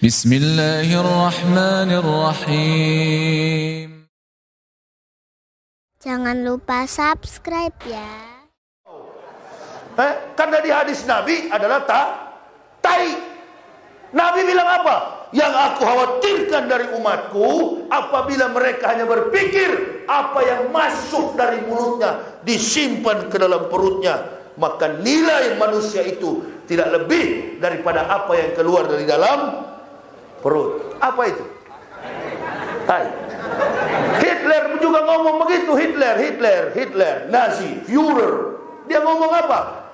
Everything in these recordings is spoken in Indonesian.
Bismillahirrahmanirrahim. Jangan lupa subscribe ya. Karena di hadis Nabi adalah tai. Nabi bilang apa? Yang aku khawatirkan dari umatku apabila mereka hanya berpikir apa yang masuk dari mulutnya disimpan ke dalam perutnya, maka nilai manusia itu tidak lebih daripada apa yang keluar dari dalam perut. Apa itu? Tai. Hitler juga ngomong begitu. Hitler, Nazi, Führer. Dia ngomong apa?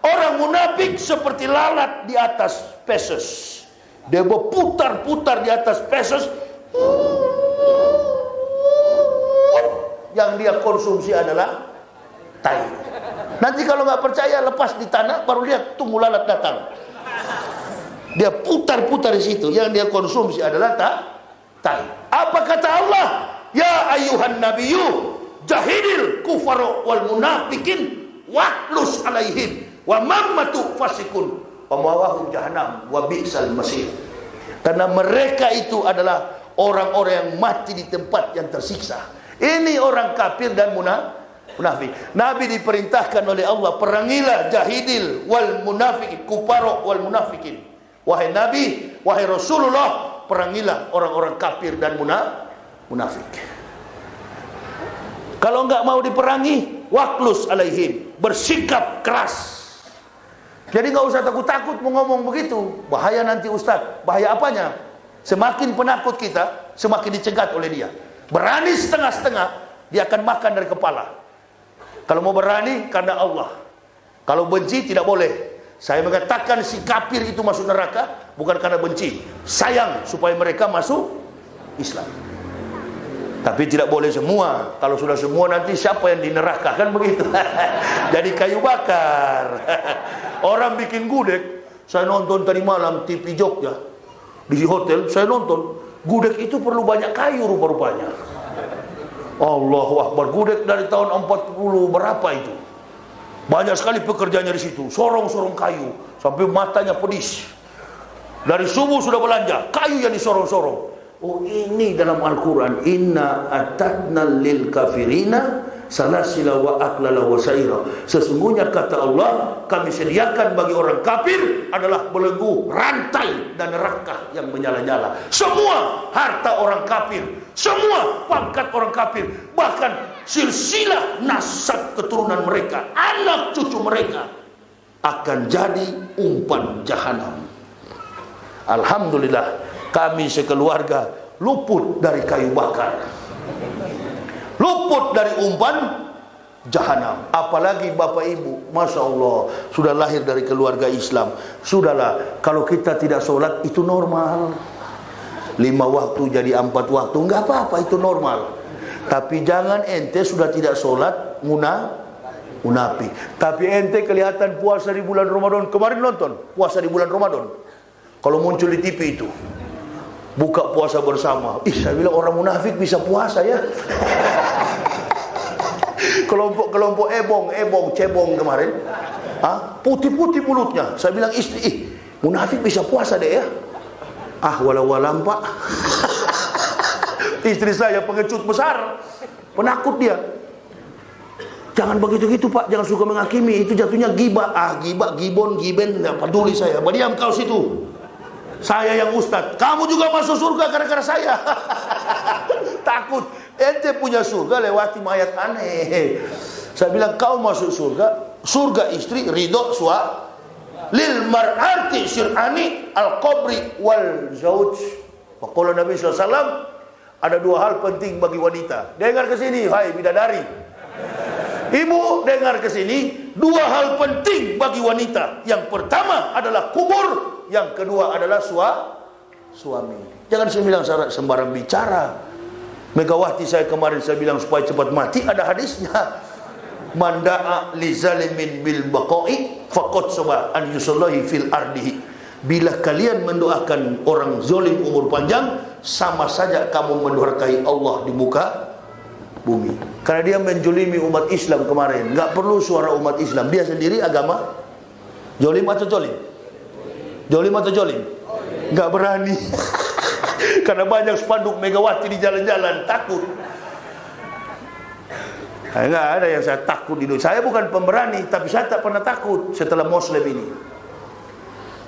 Orang munafik seperti lalat di atas pesos. Dia berputar-putar di atas pesos. Yang dia konsumsi adalah tai. Nanti kalau nggak percaya, lepas di tanah, baru lihat tunggu lalat datang. Dia putar-putar di situ. Yang dia konsumsi adalah tai. Apa kata Allah? Ya ayyuhan nabiyyu jahidil kufara wal munafikin wahlus alaihim wa mammatu fasikun wa mawahum jahannam wa bi'sal masir. Karena mereka itu adalah orang-orang yang mati di tempat yang tersiksa. Ini orang kafir dan munafik. Nabi diperintahkan oleh Allah, perangilah jahidil wal munafikin, kufara wal munafikin. Wahai Nabi, wahai Rasulullah, perangilah orang-orang kafir dan munafik. Kalau enggak mau diperangi, waklus alaihim, bersikap keras. Jadi enggak usah takut-takut mau ngomong begitu. Bahaya nanti Ustaz. Bahaya apanya? Semakin penakut kita, semakin dicegat oleh dia. Berani setengah-setengah, dia akan makan dari kepala. Kalau mau berani, karena Allah. Kalau benci, tidak boleh. Saya mengatakan si kafir itu masuk neraka bukan karena benci, sayang supaya mereka masuk Islam. Tapi tidak boleh semua. Kalau sudah semua nanti siapa yang di neraka, kan begitu. Jadi kayu bakar. Orang bikin gudeg, saya nonton tadi malam TV Jogja di hotel, saya nonton gudeg itu perlu banyak kayu rupa-rupanya. Allahu Akbar, gudeg dari tahun 40 berapa itu? Banyak sekali pekerjaannya di situ, sorong-sorong kayu sampai matanya pedis. Dari subuh sudah belanja, kayu yang disorong-sorong. Oh, ini dalam Al-Quran, inna atadna lil kafirina salasila wa aklala wa saira. Sesungguhnya kata Allah, kami sediakan bagi orang kafir adalah belenggu, rantai dan neraka yang menyala-nyala. Semua harta orang kafir, semua pangkat orang kafir, bahkan silsilah nasab keturunan mereka, anak cucu mereka akan jadi umpan jahanam. Alhamdulillah, kami sekeluarga luput dari kayu bakar, luput dari umpan jahanam. Apalagi bapak ibu, masya Allah, sudah lahir dari keluarga Islam. Sudahlah, kalau kita tidak sholat itu normal. 5 waktu jadi 4 waktu, nggak apa-apa, itu normal. Tapi jangan ente sudah tidak sholat munafik. Tapi ente kelihatan puasa di bulan Ramadan. Kemarin nonton puasa di bulan Ramadan. Kalau muncul di TV itu, buka puasa bersama. Saya bilang orang munafik bisa puasa ya. Kelompok cebong kemarin, putih-putih mulutnya. Saya bilang istri, munafik bisa puasa deh ya. Walau-walam pak. Istri saya pengecut besar, penakut dia. Jangan begitu-gitu pak, jangan suka menghakimi, itu jatuhnya gibah. Gibon, nggak peduli saya. Berdiam kau situ. Saya yang ustad, kamu juga masuk surga gara-gara saya. Takut, ente punya surga lewati mayat aneh. Saya bilang kau masuk surga istri, ridho suami. Lil mar'ati syir'ani al-qabri wal zauj. Maqala Nabi SAW, ada 2 hal penting bagi wanita. Dengar ke sini, hai bidadari. Ibu dengar ke sini, 2 hal penting bagi wanita. Yang pertama adalah kubur, yang kedua adalah suami. Jangan saya bilang sembarang bicara. Megawati saya kemarin saya bilang supaya cepat mati, ada hadisnya. Manda'a li zalimin bil baqa'i faqad sawa an yusallahi fil ardihi. Bila kalian mendoakan orang zalim umur panjang, sama saja kamu mendurhakai Allah di muka bumi. Karena dia menjolimi umat Islam kemarin. Nggak perlu suara umat Islam, dia sendiri agama. Jolim atau jolim? Jolim atau jolim? nggak berani. Karena banyak spanduk Megawati di jalan-jalan, takut. Nggak ada yang saya takut di dunia. Saya bukan pemberani, tapi saya tak pernah takut setelah Muslim ini.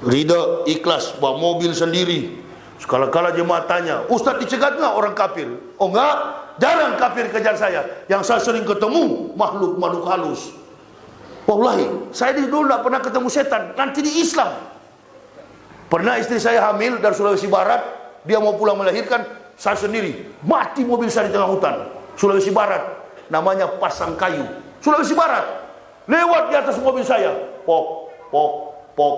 Ridha, ikhlas, bawa mobil sendiri. Sekala-kala jemaah tanya, Ustaz dicegat nggak orang kafir? Oh enggak, jarang kafir kejar saya. Yang saya sering ketemu makhluk-makhluk halus. Wallahi, saya dulu tidak pernah ketemu setan. Nanti di Islam. Pernah istri saya hamil dari Sulawesi Barat, dia mau pulang melahirkan, saya sendiri mati mobil saya di tengah hutan Sulawesi Barat. Namanya Pasang Kayu, Sulawesi Barat. Lewat di atas mobil saya, pok, pok, pok,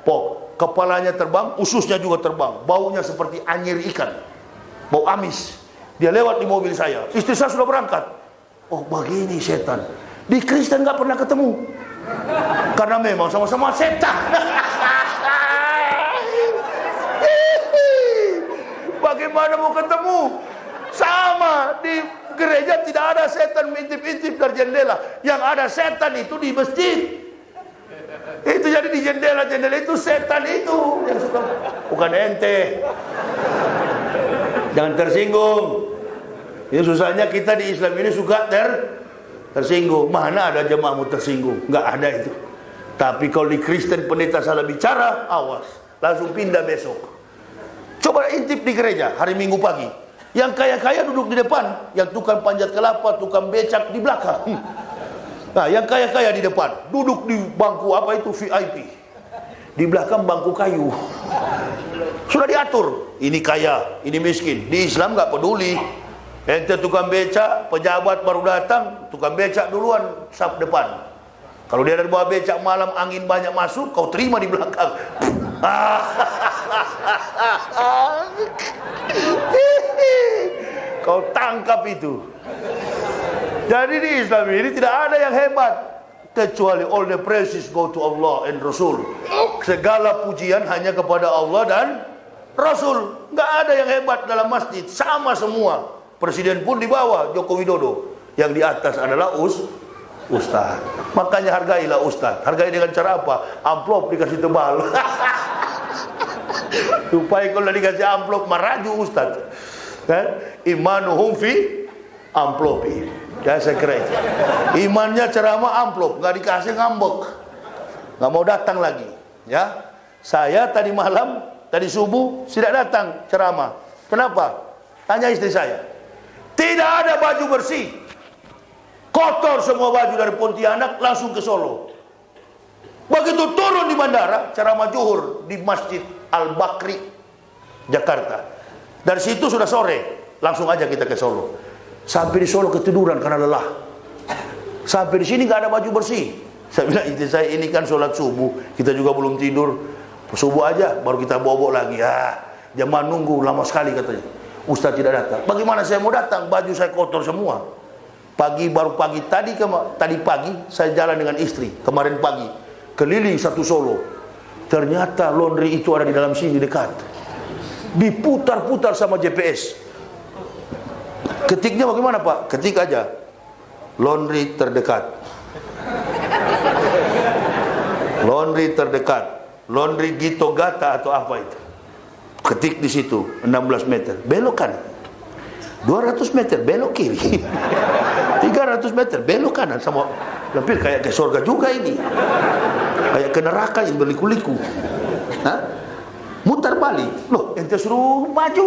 pok. Kepalanya terbang, ususnya juga terbang. Baunya seperti anyir ikan, bau amis. Dia lewat di mobil saya. Istri saya sudah berangkat. Oh begini setan. Di Kristen nggak pernah ketemu, karena memang sama-sama setan. Bagaimana mau ketemu? Sama di gereja tidak ada setan mintip-intip dari jendela. Yang ada setan itu di masjid. Itu jadi di jendela-jendela itu setan itu yang suka. Bukan ente. Jangan tersinggung. Ini susahnya kita di Islam ini suka tersinggung. Mana ada jemaahmu tersinggung? Nggak ada itu. Tapi kalau di Kristen pendeta salah bicara, awas, langsung pindah besok. Coba intip di gereja hari Minggu pagi. Yang kaya-kaya duduk di depan, yang tukang panjat kelapa, tukang becak di belakang. Nah, yang kaya-kaya di depan, duduk di bangku apa itu VIP. Di belakang bangku kayu. Sudah diatur, ini kaya, ini miskin. Di Islam nggak peduli. Ente tukang becak, pejabat baru datang, tukang becak duluan sap depan. Kalau dia dari bawah becak malam angin banyak masuk, kau terima di belakang. Kau tangkap itu. Jadi di Islam ini tidak ada yang hebat kecuali all the praises go to Allah and Rasul. Segala pujian hanya kepada Allah dan Rasul. Nggak ada yang hebat dalam masjid, sama semua. Presiden pun di bawah Joko Widodo, yang di atas adalah Ustaz. Makanya hargailah Ustaz. Hargai dengan cara apa? Amplop dikasih tebal. Supaya kalau dikasih amplop maraju Ustaz. Kan? Imanuhum fi amplopi. Ya saya kira itu. Imannya ceramah amplop, nggak dikasih ngambek. Nggak mau datang lagi. Ya. Saya tadi malam, tadi subuh tidak datang ceramah. Kenapa? Tanya istri saya. Tidak ada baju bersih. Kotor semua baju dari Pontianak langsung ke Solo. Begitu turun di bandara, ceramah zuhur di Masjid Al-Bakri, Jakarta. Dari situ sudah sore, langsung aja kita ke Solo. Sampai di Solo ketiduran karena lelah. Sampai di sini nggak ada baju bersih. Saya bilang istri saya, ini kan sholat subuh, kita juga belum tidur. Subuh aja, baru kita bobok lagi. Ya, jemaah nunggu lama sekali katanya. Ustaz tidak datang. Bagaimana saya mau datang? Baju saya kotor semua. Baru pagi tadi pagi saya jalan dengan istri. Kemarin pagi keliling satu Solo. Ternyata laundry itu ada di dalam sini dekat. Diputar-putar sama GPS. Ketiknya bagaimana Pak? Ketik aja. Laundry terdekat. Laundry terdekat. Laundry Gito Gata atau apa itu? Ketik di situ 16 meter. Belok kanan. 200 meter belok kiri. 300 meter belok kanan. Sama hampir kayak ke surga juga ini. Kayak ke neraka yang berliku-liku. Mutar balik. Loh, ente suruh maju,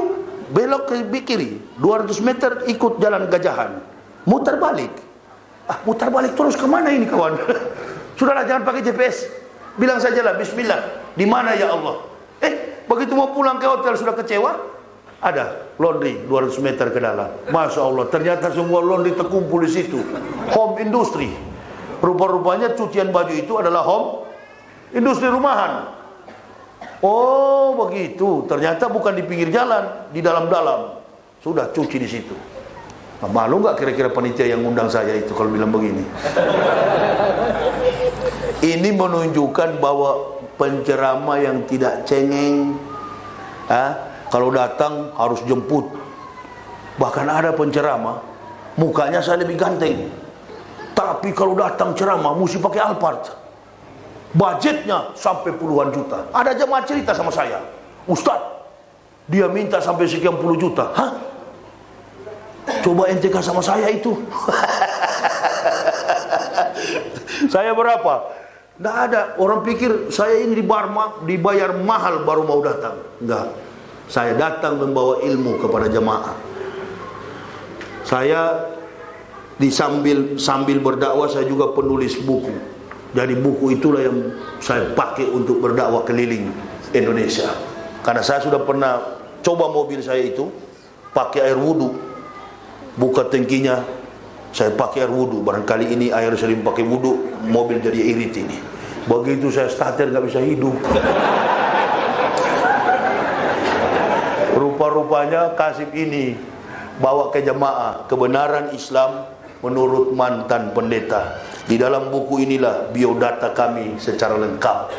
belok ke kiri. 200 meter ikut jalan Gajahan. Mutar balik. Mutar balik terus kemana ini kawan? Sudahlah, jangan pakai GPS. Bilang sajalah bismillah. Di mana ya Allah? Begitu mau pulang ke hotel sudah kecewa. Ada laundry 200 meter ke dalam. Masya Allah, ternyata semua laundry terkumpul di situ. Home industry. Rupa-rupanya cucian baju itu adalah home industri rumahan. Oh begitu. Ternyata bukan di pinggir jalan, di dalam-dalam. Sudah cuci di situ. Malu nggak kira-kira panitia yang undang saya itu kalau bilang begini? Ini menunjukkan bahwa penceramah yang tidak cengeng, kalau datang harus jemput. Bahkan ada penceramah mukanya saya lebih ganteng, tapi kalau datang ceramah mesti pakai Alphard. Budgetnya sampai puluhan juta. Ada jemaah cerita sama saya, Ustaz, Dia minta sampai sekian puluh juta. Hah? Coba ente kasih sama saya itu. Saya berapa? Tidak ada. Orang pikir saya ini dibayar mahal baru mau datang. Enggak. Saya datang membawa ilmu kepada jemaah. Saya sambil berdakwah, saya juga penulis buku. Jadi buku itulah yang saya pakai untuk berdakwah keliling Indonesia. Karena saya sudah pernah coba mobil saya itu pakai air wudhu, buka tangkinya, saya pakai air wudhu. Barangkali ini air sering pakai wudhu, mobil jadi irit ini. Begitu saya starter nggak bisa hidup. Rupa-rupanya kasih ini bawa ke jemaah kebenaran Islam menurut mantan pendeta. Di dalam buku inilah biodata kami secara lengkap.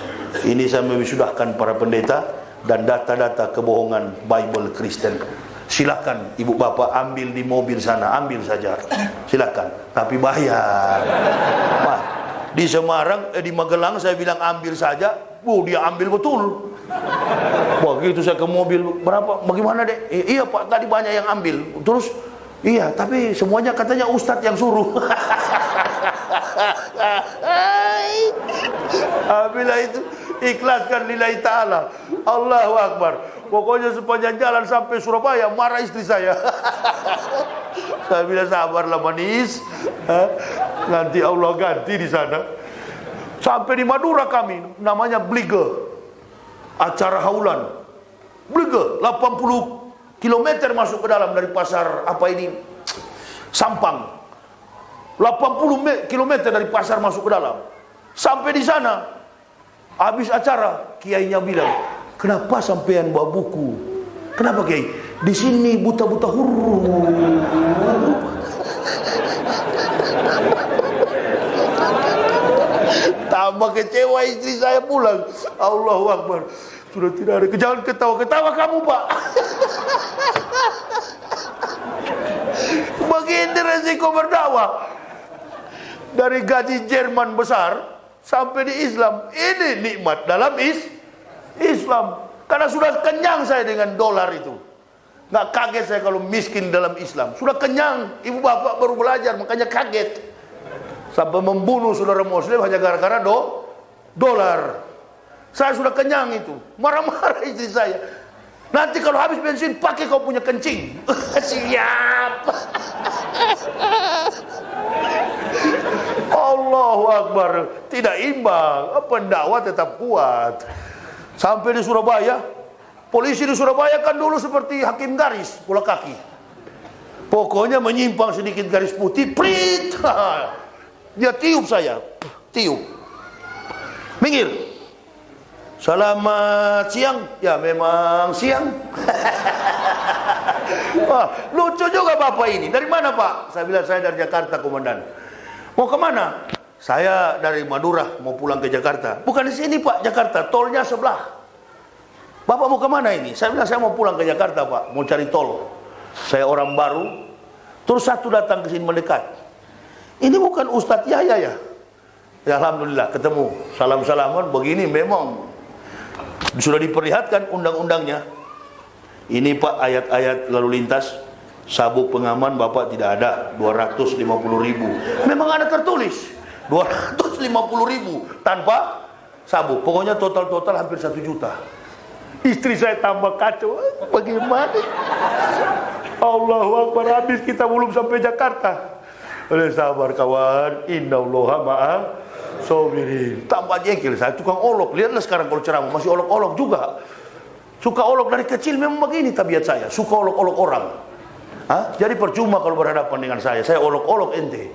Ini saya mewisudahkan para pendeta dan data-data kebohongan Bible Kristen. Silakan ibu bapak ambil di mobil sana, ambil saja. Silakan, tapi bayar. Wah, di Semarang, di Magelang saya bilang ambil saja, dia ambil betul. Begitu saya ke mobil, berapa? Bagaimana dek? Iya pak, tadi banyak yang ambil. Terus, iya, tapi semuanya katanya ustadz yang suruh. Bila itu ikhlaskan lillahi ta'ala. Allahu Akbar. Pokoknya sepanjang jalan sampai Surabaya marah istri saya. Saya bilang sabarlah manis, nanti Allah ganti di sana. Sampai di Madura kami, namanya Blige, acara haulan. Blige 80 km masuk ke dalam dari pasar apa ini, Sampang. 80 km dari pasar masuk ke dalam. Sampai di sana, habis acara, kiainya bilang, kenapa sampean bawa buku? Kenapa kiai? Di sini buta-buta huruf. Tambah kecewa istri saya pulang. Allahu Akbar. Sudah tidak ada. Jangan ketawa-ketawa kamu pak. Begini resiko berdakwah. Dari gaji Jerman besar sampai di Islam. Ini nikmat dalam Islam. Karena sudah kenyang saya dengan dolar itu. Nggak kaget saya kalau miskin dalam Islam. Sudah kenyang. Ibu bapak baru belajar makanya kaget. Sampai membunuh saudara muslim hanya gara-gara dolar. Saya sudah kenyang itu. Marah-marah istri saya. Nanti kalau habis bensin pakai kau punya kencing. Siap. Allahu Akbar. Tidak imbang. Pendakwah tetap kuat. Sampai di Surabaya. Polisi di Surabaya kan dulu seperti hakim garis bola kaki. Pokoknya menyimpang sedikit garis putih, prit. Dia tiup saya. Tiup. Minggir. Selamat siang. Ya memang siang. Wah, lucu juga bapak ini. Dari mana pak? Saya bilang saya dari Jakarta komandan. Mau kemana? Saya dari Madura mau pulang ke Jakarta. Bukan di sini pak, Jakarta. Tolnya sebelah. Bapak mau kemana ini? Saya bilang saya mau pulang ke Jakarta pak. Mau cari tol. Saya orang baru. Terus satu datang ke sini mendekat. Ini bukan Ustadz Yahya ya? Ya alhamdulillah ketemu. Salam-salaman begini memang. Sudah diperlihatkan undang-undangnya. Ini pak ayat-ayat lalu lintas. Sabuk pengaman bapak tidak ada. 250.000. Memang ada tertulis 250.000 tanpa sabuk. Pokoknya total hampir 1 juta. Istri saya tambah kacau. Bagaimana? Allahu Akbar. Habis kita belum sampai Jakarta. Oleh sabar kawan. Innallaha ma'a sabirin. Tambah jengkel saya tukang olok. Lihatlah sekarang kalau ceramah masih olok-olok juga. Suka olok dari kecil memang begini tabiat saya. Suka olok-olok orang. Hah? Jadi percuma kalau berhadapan dengan saya. Saya olok-olok ente.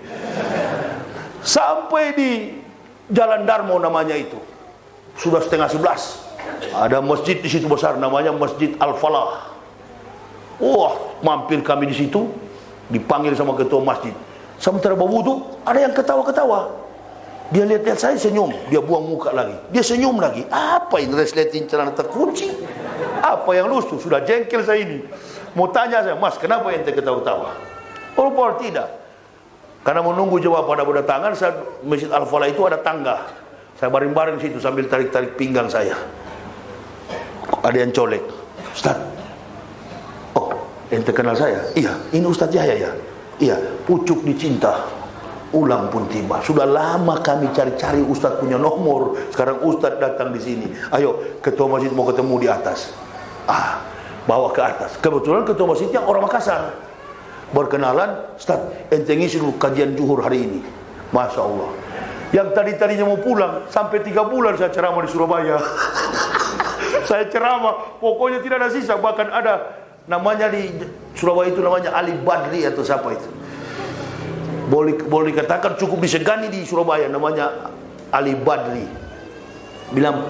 Sampai di Jalan Darmo namanya itu. Sudah 10:30. Ada masjid di situ besar namanya Masjid Al-Falah. Wah, mampir kami di situ. Dipanggil sama ketua masjid. Sementara berwudu, ada yang ketawa-ketawa. Dia lihat-lihat saya senyum, dia buang muka lagi. Dia senyum lagi. Apa ini resleting celana terkunci? Apa yang lucu? Sudah jengkel saya ini. Mau tanya saya, Mas, kenapa ente ketawa-ketawa? Oh, tidak. Karena menunggu jawab pada berdatangan, Masjid Al-Falah itu ada tangga. Saya baring-baring situ sambil tarik-tarik pinggang saya. Ada yang colek. Ustaz, ente kenal saya? Iya, ini Ustadz Yahya ya? Iya, pucuk dicinta, ulang pun tiba. Sudah lama kami cari-cari Ustadz punya nomor. Sekarang Ustadz datang di sini. Ayo, ketua masjid mau ketemu di atas. Bawa ke atas. Kebetulan ketua masjidnya orang Makassar. Berkenalan, Ustaz, ente ngisi dulu kajian zuhur hari ini. Masya Allah. Yang tadinya mau pulang, sampai 3 bulan saya ceramah di Surabaya. Saya ceramah, pokoknya tidak ada sisa. Bahkan ada namanya di Surabaya itu namanya Ali Badri atau siapa itu. Boleh dikatakan cukup disegani di Surabaya, namanya Ali Badri. Bilang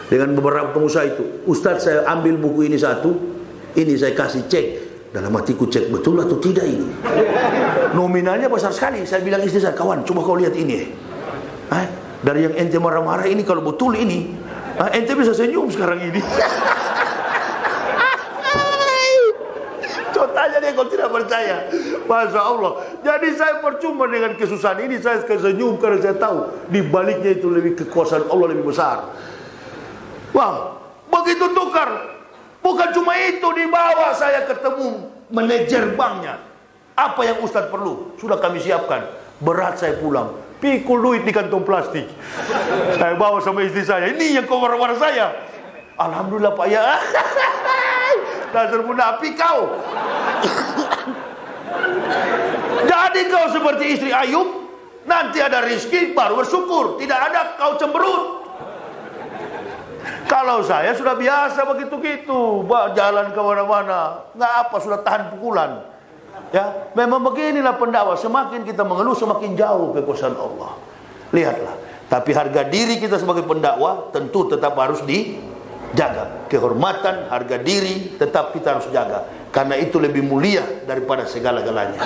dengan beberapa pengusaha itu, Ustadz saya ambil buku ini satu, ini saya kasih cek. Dalam hatiku cek betul atau tidak ini. Nominalnya besar sekali. Saya bilang istri saya, kawan coba kau lihat ini. Dari yang ente marah-marah ini kalau betul ini, ente bisa senyum sekarang ini. Contohnya dia kalau tidak percaya. Masya Allah. Jadi saya percuma dengan kesusahan ini, saya senyum karena saya tahu di baliknya itu lebih kekuasaan Allah lebih besar. Wah, begitu tukar. Bukan cuma itu, di bawah saya ketemu manajer banknya. Apa yang Ustadz perlu? Sudah kami siapkan. Berat saya pulang, pikul duit di kantong plastik. Saya bawa sama istri saya. Ini yang kau marah-marah saya. Alhamdulillah Pak ya. Dasar munafik kau. Jadi kau seperti istri Ayub. Nanti ada rezeki baru bersyukur. Tidak ada kau cemberut. Kalau saya sudah biasa begitu-gitu, jalan kemana-mana, nggak apa, sudah tahan pukulan. Ya, memang beginilah pendakwah. Semakin kita mengeluh, semakin jauh kekuasaan Allah. Lihatlah. Tapi harga diri kita sebagai pendakwah tentu tetap harus dijaga. Kehormatan, harga diri tetap kita harus jaga. Karena itu lebih mulia daripada segala-galanya.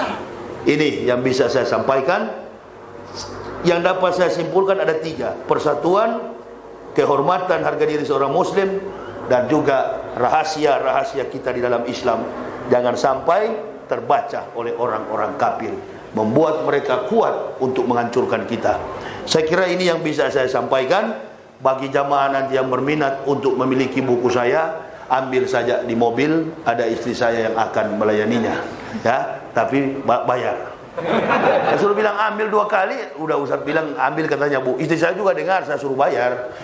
Ini yang bisa saya sampaikan. Yang dapat saya simpulkan ada 3. Persatuan, kehormatan harga diri seorang muslim, dan juga rahasia-rahasia kita di dalam Islam jangan sampai terbaca oleh orang-orang kafir, membuat mereka kuat untuk menghancurkan kita. Saya kira ini yang bisa saya sampaikan. Bagi jamaah nanti yang berminat untuk memiliki buku saya, ambil saja di mobil, ada istri saya yang akan melayaninya ya, tapi bayar. Saya suruh bilang ambil 2 kali, udah Ustaz bilang ambil, katanya Bu. Istri saya juga dengar saya suruh bayar.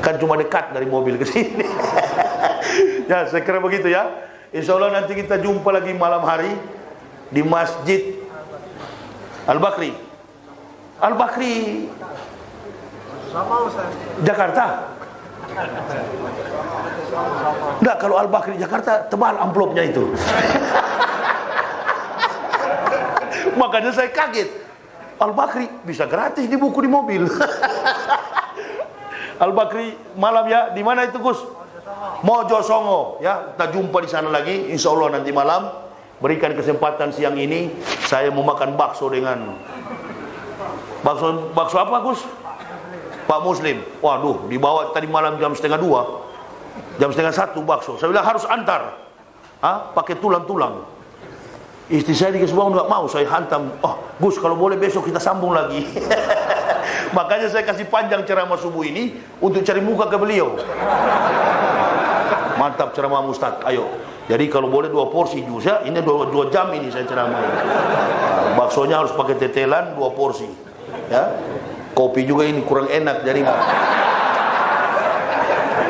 Kan cuma dekat dari mobil ke sini. Ya, saya kira begitu ya. Insya Allah nanti kita jumpa lagi malam hari di Masjid Al-Bakri. Al-Bakri Jakarta. Enggak, kalau Al-Bakri Jakarta tebal amplopnya itu. Makanya saya kaget. Al-Bakri bisa gratis di buku di mobil. Al-Bakri malam ya, di mana itu Gus? Mojosongo ya. Kita jumpa di sana lagi insya Allah nanti malam. Berikan kesempatan siang ini saya mau makan bakso dengan bakso apa Gus? Pak Muslim. Waduh, dibawa tadi malam jam 12:30. Jam 12:30 bakso. Saya bilang harus antar. Pakai tulang-tulang. Istri saya dikasih uang nggak mau, saya hantam. Oh Gus, kalau boleh besok kita sambung lagi. Makanya saya kasih panjang ceramah subuh ini untuk cari muka ke beliau. Mantap ceramah Ustaz. Ayo. Jadi kalau boleh 2 porsi jus ya. Ini 2 jam ini saya ceramah. Baksonya harus pakai tetelan 2 porsi. Ya. Kopi juga ini kurang enak jadi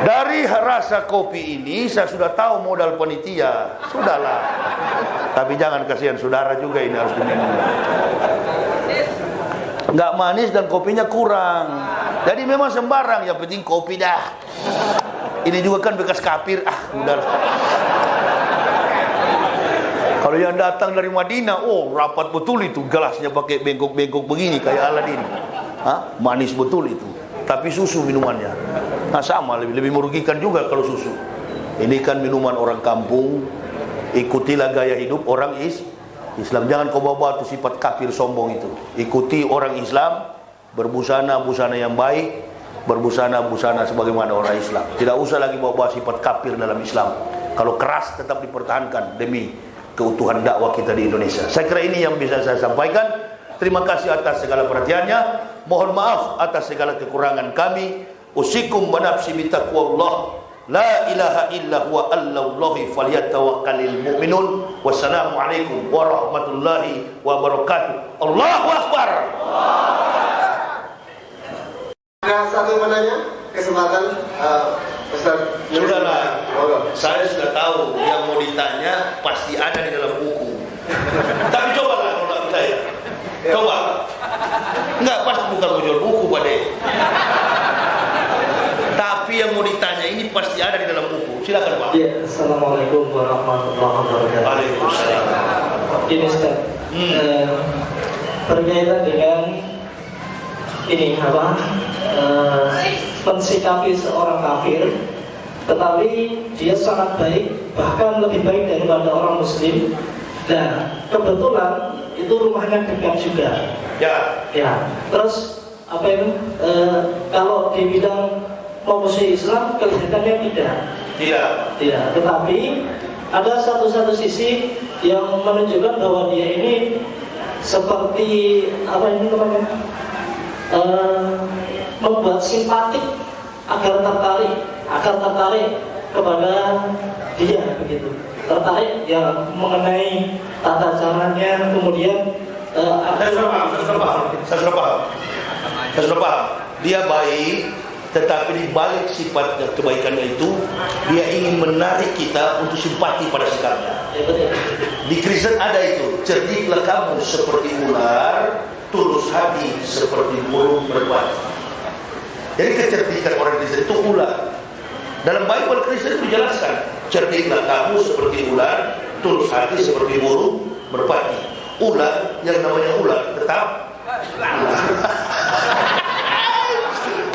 dari rasa kopi ini saya sudah tahu modal panitia. Sudahlah. Tapi jangan, kasihan saudara juga ini harus diminum. Nggak manis dan kopinya kurang. Jadi memang sembarang, yang penting kopi dah. Ini juga kan bekas kafir. Udah. Kalau yang datang dari Madinah, oh rapat betul itu, gelasnya pakai bengkok-bengkok begini kayak Aladin. Manis betul itu. Tapi susu minumannya. Nah sama, lebih merugikan juga kalau susu. Ini kan minuman orang kampung. Ikutilah gaya hidup orang Islam. Jangan kau bawa itu sifat kafir sombong itu. Ikuti orang Islam, berbusana-busana yang baik, berbusana-busana sebagaimana orang Islam. Tidak usah lagi bawa sifat kafir dalam Islam. Kalau keras tetap dipertahankan demi keutuhan dakwah kita di Indonesia. Saya kira ini yang bisa saya sampaikan. Terima kasih atas segala perhatiannya. Mohon maaf atas segala kekurangan kami. Usikum wa nafsi bitaqwallah. La ilaha illa huwa allallahi falyatawakkalul mu'minun. Wassalamualaikum warahmatullahi wabarakatuh. Allahu akbar. Ada satu menanya kesempatan Ustaz. Sudahlah, saya sudah tahu yang mau ditanya pasti ada di dalam buku. Tapi cobalah kalau nggak percaya. Coba. Enggak, pasti bukan mau jual buku, Pak De. Tapi yang mau ditanya ini pasti ada di dalam buku. Silakan, Pak. Ya, Assalamualaikum warahmatullahi wabarakatuh. Waalaikumsalam. Ini Ustaz, berkaitan dengan ini mensikapi seorang kafir, tetapi dia sangat baik, bahkan lebih baik daripada orang muslim. Dan kebetulan itu rumahnya dekat juga. Ya. Terus apa itu? Kalau di bidang memusuhi Islam kelihatannya tidak. Tetapi ada satu sisi yang menunjukkan bahwa dia ini seperti apa ini namanya? Membuat simpatik agar tertarik kepada dia begitu. Tertarik ya mengenai tata caranya, kemudian saya sudah paham. Dia baik, tetapi di balik sifat dan kebaikannya itu, dia ingin menarik kita untuk simpati pada sikapnya. Di Kristen ada itu, cerdiklah kamu seperti ular, tulus hati seperti burung merpati. Jadi kecerdikan orang Kristen itu ular. Dalam Bible Kristen itu dijelaskan, cerdiklah kamu seperti ular, tulus hati seperti burung merpati. Ular yang namanya ular tetap ular.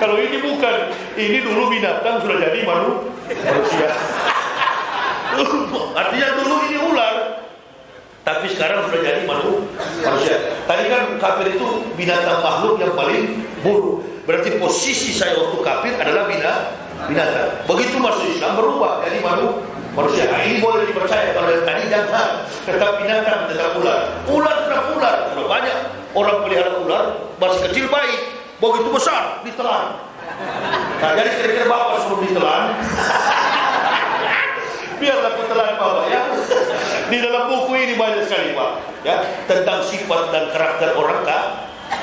Kalau ini bukan, ini dulu binatang sudah jadi manusia. Artinya dulu ini ular, tapi sekarang sudah jadi manusia. Tadi kan kafir itu binatang makhluk yang paling buruk. Berarti posisi saya waktu kafir adalah binatang. Begitu masuk Islam berubah jadi manusia. Nah, ini boleh dipercaya. Kalau yang tadi jangan, tetap binatang, tetap ular. Ular tetap ular. Sudah banyak orang pelihara ular, masih kecil baik, begitu besar ditelan. Nah, jadi kira-kira bapak sebelum ditelan, biarlah kutelan bapak ya. Di dalam buku ini banyak sekali Pak, ya, tentang sifat dan karakter orang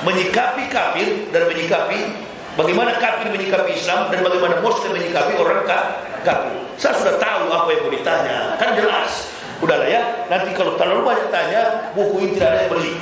menyikapi kafir dan menyikapi bagaimana kafir menyikapi Islam dan bagaimana Muslim menyikapi orang kafir. Saya sudah tahu apa yang mau ditanya, kan jelas. Udahlah ya, nanti kalau terlalu banyak tanya, buku ini tidak ada yang beli.